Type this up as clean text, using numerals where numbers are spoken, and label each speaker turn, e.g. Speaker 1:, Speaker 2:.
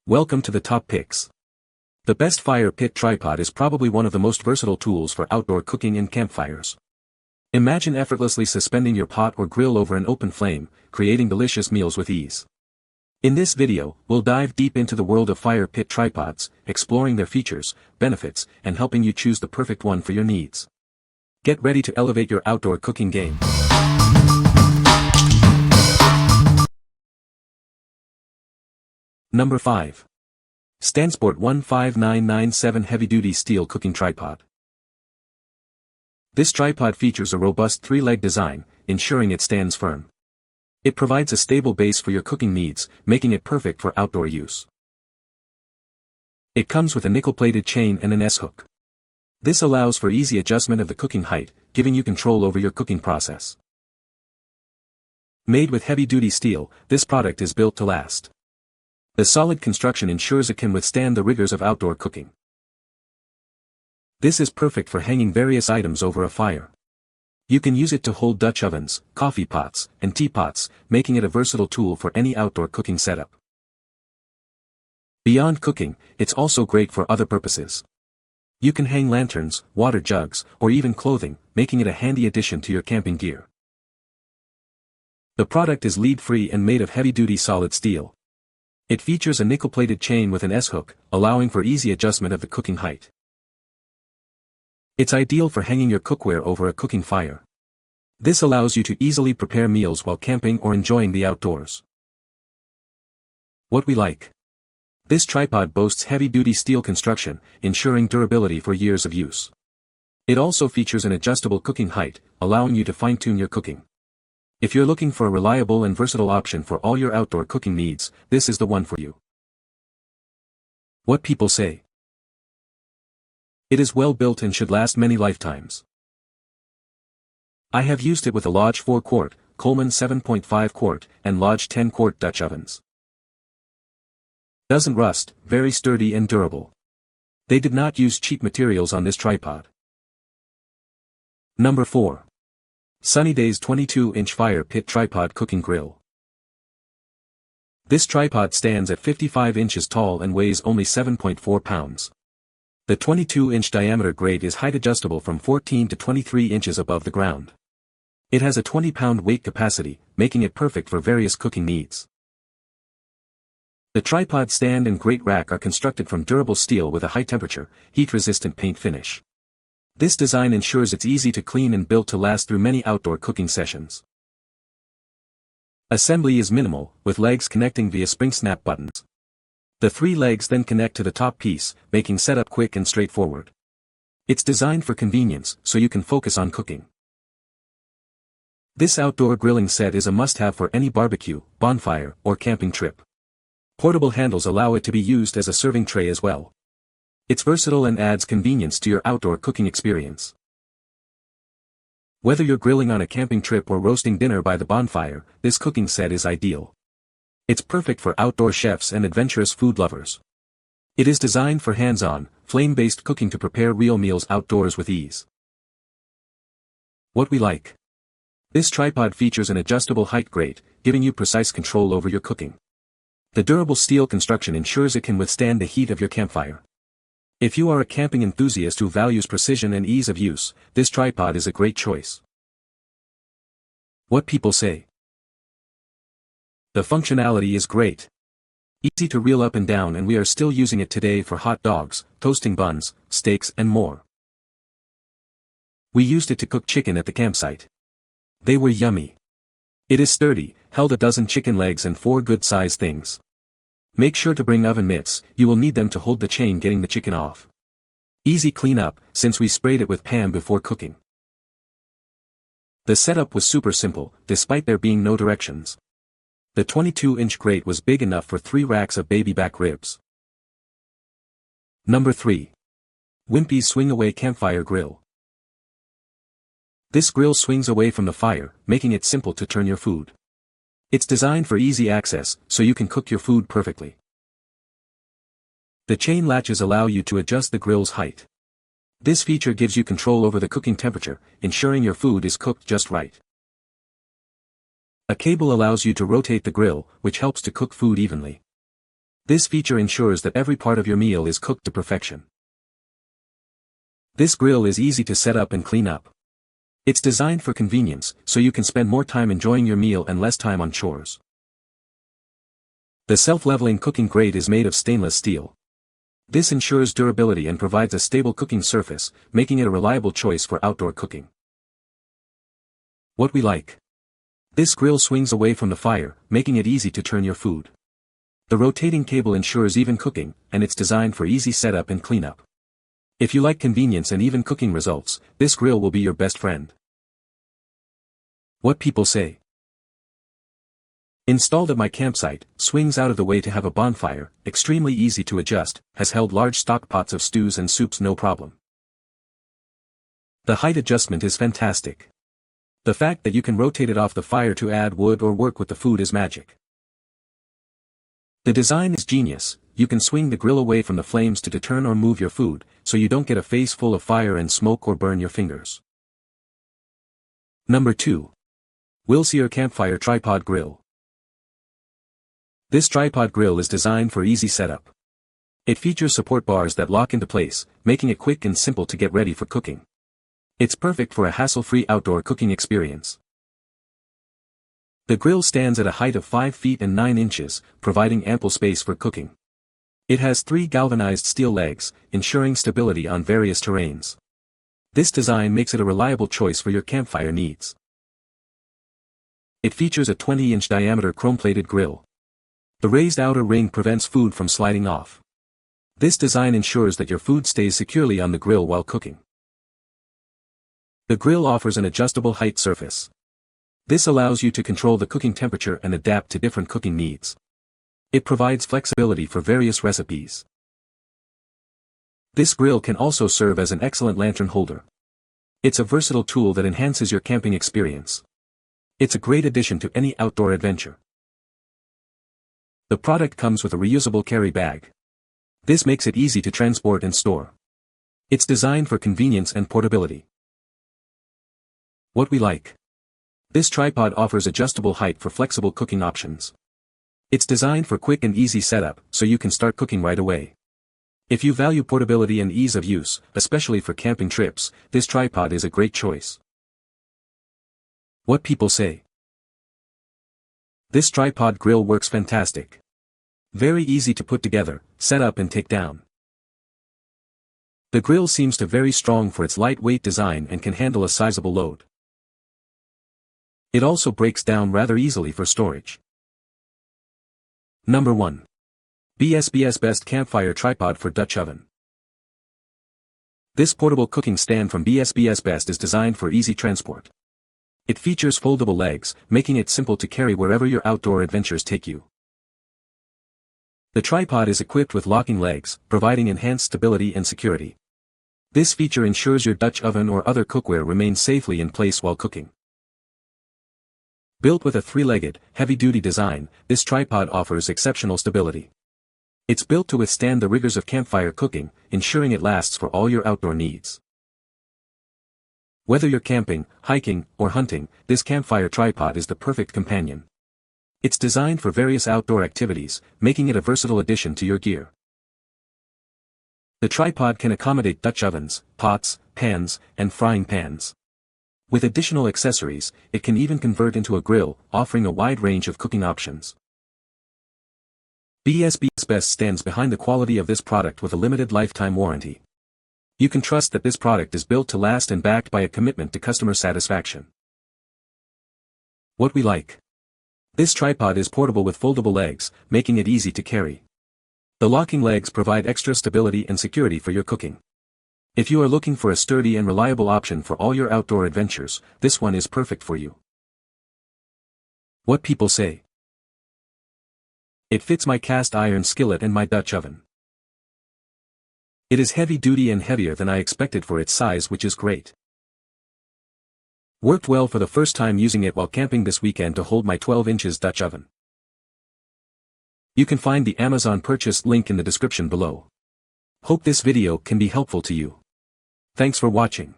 Speaker 1: Welcome to the top picks. The best fire pit tripod is probably one of the most versatile tools for outdoor cooking and campfires. Imagine effortlessly suspending your pot or grill over an open flame, creating delicious meals with ease. In this video, we'll dive deep into the world of fire pit tripods, exploring their features, benefits, and helping you choose the perfect one for your needs. Get ready to elevate your outdoor cooking game. Number 5. Stansport 15997 Heavy-Duty Steel Cooking Tripod. This tripod features a robust 3-leg design, ensuring it stands firm. It provides a stable base for your cooking needs, making it perfect for outdoor use. It comes with a nickel-plated chain and an S-hook. This allows for easy adjustment of the cooking height, giving you control over your cooking process. Made with heavy-duty steel, this product is built to last. The solid construction ensures it can withstand the rigors of outdoor cooking. This is perfect for hanging various items over a fire. You can use it to hold Dutch ovens, coffee pots, and teapots, making it a versatile tool for any outdoor cooking setup. Beyond cooking, it's also great for other purposes. You can hang lanterns, water jugs, or even clothing, making it a handy addition to your camping gear. The product is lead-free and made of heavy-duty solid steel. It features a nickel-plated chain with an S-hook, allowing for easy adjustment of the cooking height. It's ideal for hanging your cookware over a cooking fire. This allows you to easily prepare meals while camping or enjoying the outdoors. What we like. This tripod boasts heavy-duty steel construction, ensuring durability for years of use. It also features an adjustable cooking height, allowing you to fine-tune your cooking. If you're looking for a reliable and versatile option for all your outdoor cooking needs, this is the one for you. What people say. It is well built and should last many lifetimes. I have used it with a Lodge 4-quart, Coleman 7.5-quart, and Lodge 10-quart Dutch ovens. Doesn't rust, very sturdy and durable. They did not use cheap materials on this tripod. Number 4. Sunnydaze 22-inch Fire Pit Tripod Cooking Grill. This tripod stands at 55 inches tall and weighs only 7.4 pounds. The 22-inch diameter grate is height adjustable from 14 to 23 inches above the ground. It has a 20-pound weight capacity, making it perfect for various cooking needs. The tripod stand and grate rack are constructed from durable steel with a high-temperature, heat-resistant paint finish. This design ensures it's easy to clean and built to last through many outdoor cooking sessions. Assembly is minimal, with legs connecting via spring snap buttons. The 3 legs then connect to the top piece, making setup quick and straightforward. It's designed for convenience, so you can focus on cooking. This outdoor grilling set is a must-have for any barbecue, bonfire, or camping trip. Portable handles allow it to be used as a serving tray as well. It's versatile and adds convenience to your outdoor cooking experience. Whether you're grilling on a camping trip or roasting dinner by the bonfire, this cooking set is ideal. It's perfect for outdoor chefs and adventurous food lovers. It is designed for hands-on, flame-based cooking to prepare real meals outdoors with ease. What we like. This tripod features an adjustable height grate, giving you precise control over your cooking. The durable steel construction ensures it can withstand the heat of your campfire. If you are a camping enthusiast who values precision and ease of use, this tripod is a great choice. What people say. The functionality is great. Easy to reel up and down, and we are still using it today for hot dogs, toasting buns, steaks and more. We used it to cook chicken at the campsite. They were yummy. It is sturdy, held a dozen chicken legs and 4 good-sized things. Make sure to bring oven mitts, you will need them to hold the chain getting the chicken off. Easy cleanup, since we sprayed it with Pam before cooking. The setup was super simple, despite there being no directions. The 22-inch grate was big enough for 3 racks of baby back ribs. Number 3. WIMPY'S Swing-Away Campfire Grill. This grill swings away from the fire, making it simple to turn your food. It's designed for easy access, so you can cook your food perfectly. The chain latches allow you to adjust the grill's height. This feature gives you control over the cooking temperature, ensuring your food is cooked just right. A cable allows you to rotate the grill, which helps to cook food evenly. This feature ensures that every part of your meal is cooked to perfection. This grill is easy to set up and clean up. It's designed for convenience, so you can spend more time enjoying your meal and less time on chores. The self-leveling cooking grate is made of stainless steel. This ensures durability and provides a stable cooking surface, making it a reliable choice for outdoor cooking. What we like. This grill swings away from the fire, making it easy to turn your food. The rotating cable ensures even cooking, and it's designed for easy setup and cleanup. If you like convenience and even cooking results, this grill will be your best friend. What people say. Installed at my campsite, swings out of the way to have a bonfire, extremely easy to adjust, has held large stock pots of stews and soups no problem. The height adjustment is fantastic. The fact that you can rotate it off the fire to add wood or work with the food is magic. The design is genius. You can swing the grill away from the flames to deturn or move your food, so you don't get a face full of fire and smoke or burn your fingers. Number 2. Wilcor Campfire Tripod Grill. This tripod grill is designed for easy setup. It features support bars that lock into place, making it quick and simple to get ready for cooking. It's perfect for a hassle-free outdoor cooking experience. The grill stands at a height of 5 feet and 9 inches, providing ample space for cooking. It has 3 galvanized steel legs, ensuring stability on various terrains. This design makes it a reliable choice for your campfire needs. It features a 20-inch diameter chrome-plated grill. The raised outer ring prevents food from sliding off. This design ensures that your food stays securely on the grill while cooking. The grill offers an adjustable height surface. This allows you to control the cooking temperature and adapt to different cooking needs. It provides flexibility for various recipes. This grill can also serve as an excellent lantern holder. It's a versatile tool that enhances your camping experience. It's a great addition to any outdoor adventure. The product comes with a reusable carry bag. This makes it easy to transport and store. It's designed for convenience and portability. What we like. This tripod offers adjustable height for flexible cooking options. It's designed for quick and easy setup, so you can start cooking right away. If you value portability and ease of use, especially for camping trips, this tripod is a great choice. What people say. This tripod grill works fantastic. Very easy to put together, set up and take down. The grill seems to very strong for its lightweight design and can handle a sizable load. It also breaks down rather easily for storage. Number 1. BsBsBest Campfire Tripod for Dutch Oven. This portable cooking stand from BsBsBest is designed for easy transport. It features foldable legs, making it simple to carry wherever your outdoor adventures take you. The tripod is equipped with locking legs, providing enhanced stability and security. This feature ensures your Dutch oven or other cookware remains safely in place while cooking. Built with a 3-legged, heavy-duty design, this tripod offers exceptional stability. It's built to withstand the rigors of campfire cooking, ensuring it lasts for all your outdoor needs. Whether you're camping, hiking, or hunting, this campfire tripod is the perfect companion. It's designed for various outdoor activities, making it a versatile addition to your gear. The tripod can accommodate Dutch ovens, pots, pans, and frying pans. With additional accessories, it can even convert into a grill, offering a wide range of cooking options. BsBsBest stands behind the quality of this product with a limited lifetime warranty. You can trust that this product is built to last and backed by a commitment to customer satisfaction. What we like. This tripod is portable with foldable legs, making it easy to carry. The locking legs provide extra stability and security for your cooking. If you are looking for a sturdy and reliable option for all your outdoor adventures, this one is perfect for you. What people say. It fits my cast iron skillet and my Dutch oven. It is heavy duty and heavier than I expected for its size, which is great. Worked well for the first time using it while camping this weekend to hold my 12 inches Dutch oven. You can find the Amazon purchase link in the description below. Hope this video can be helpful to you. Thanks for watching.